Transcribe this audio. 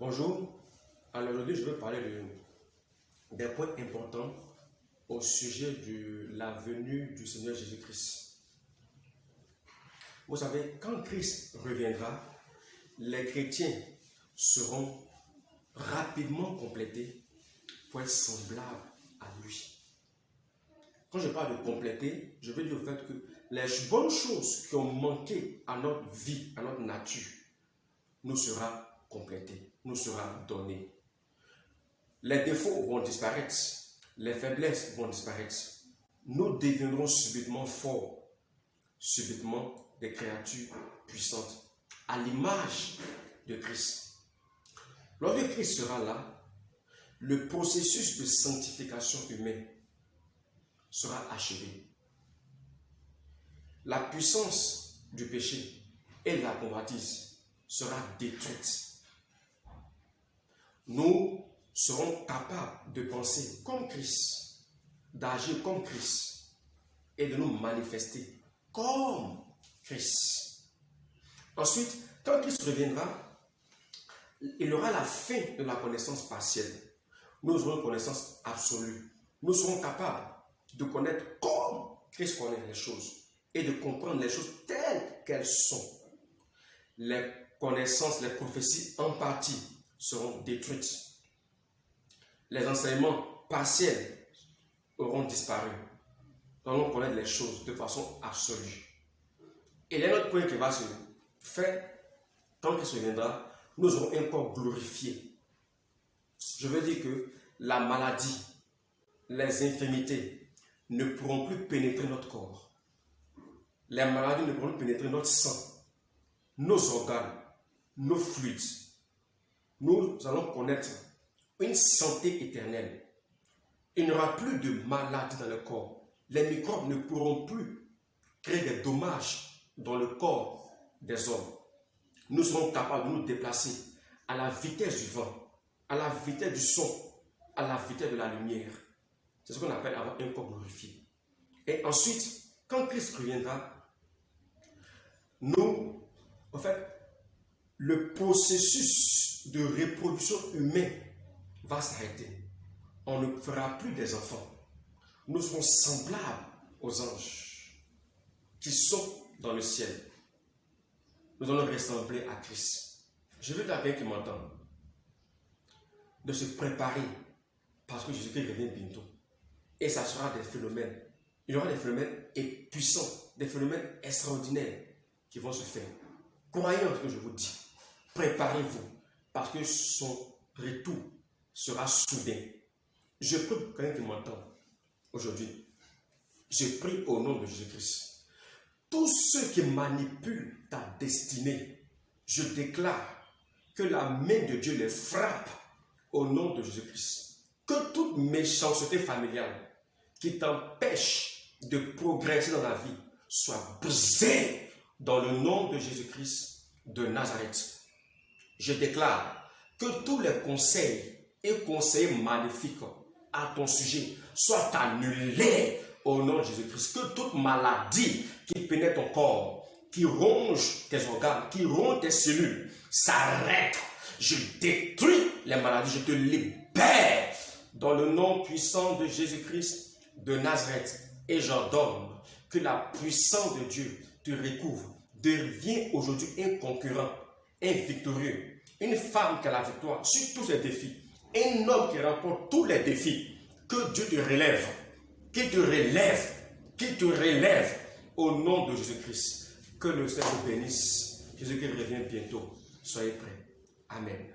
Bonjour, alors aujourd'hui je vais parler des points importants au sujet de la venue du Seigneur Jésus-Christ. Vous savez, quand Christ reviendra, les chrétiens seront rapidement complétés pour être semblables à lui. Quand je parle de compléter, je veux dire au fait que les bonnes choses qui ont manqué à notre vie, à notre nature, nous sera complétées, nous sera donné. Les défauts vont disparaître, les faiblesses vont disparaître. Nous deviendrons subitement forts, subitement des créatures puissantes, à l'image de Christ. Lorsque Christ sera là, le processus de sanctification humaine sera achevé. La puissance du péché et de la convoitise sera détruite. Nous serons capables de penser comme Christ, d'agir comme Christ et de nous manifester comme Christ. Ensuite, quand Christ reviendra, il aura la fin de la connaissance partielle. Nous aurons une connaissance absolue. Nous serons capables de connaître comme Christ connaît les choses et de comprendre les choses telles qu'elles sont. Les connaissances, les prophéties en partie seront détruites. Les enseignements partiels auront disparu. Nous allons connaître les choses de façon absolue. Et il y a un autre point qui va se faire quand Christ reviendra, nous aurons un corps glorifié. Je veux dire que la maladie, les infirmités ne pourront plus pénétrer notre corps. Les maladies ne pourront plus pénétrer notre sang, nos organes, nos fluides. Nous allons connaître une santé éternelle. Il n'y aura plus de maladies dans le corps. Les microbes ne pourront plus créer des dommages dans le corps des hommes. Nous serons capables de nous déplacer à la vitesse du vent, à la vitesse du son, à la vitesse de la lumière. C'est ce qu'on appelle avoir un corps glorifié. Et ensuite, quand Christ reviendra, le processus de reproduction humaine va s'arrêter. On ne fera plus des enfants. Nous serons semblables aux anges qui sont dans le ciel. Nous allons ressembler à Christ. Je veux quelqu'un qui m'entend de se préparer parce que Jésus-Christ revient bientôt. Et ça sera des phénomènes. Il y aura des phénomènes puissants, des phénomènes extraordinaires qui vont se faire. Croyez en ce que je vous dis. Préparez-vous parce que son retour sera soudain. Je prie pour quelqu'un qui m'entend aujourd'hui. Je prie au nom de Jésus-Christ. Tous ceux qui manipulent ta destinée, je déclare que la main de Dieu les frappe au nom de Jésus-Christ. Que toute méchanceté familiale qui t'empêche de progresser dans la vie soit brisée dans le nom de Jésus-Christ de Nazareth. Je déclare que tous les conseils et conseils maléfiques à ton sujet soient annulés au nom de Jésus-Christ. Que toute maladie qui pénètre ton corps, qui ronge tes organes, qui ronge tes cellules, s'arrête. Je détruis les maladies, je te libère dans le nom puissant de Jésus-Christ de Nazareth. Et j'ordonne que la puissance de Dieu te recouvre. Deviens aujourd'hui un concurrent, un victorieux, une femme qui a la victoire sur tous les défis, un homme qui remporte tous les défis. Que Dieu te relève, qu'il te relève, qu'il te relève au nom de Jésus-Christ. Que le Seigneur vous bénisse. Jésus-Christ revient bientôt. Soyez prêts. Amen.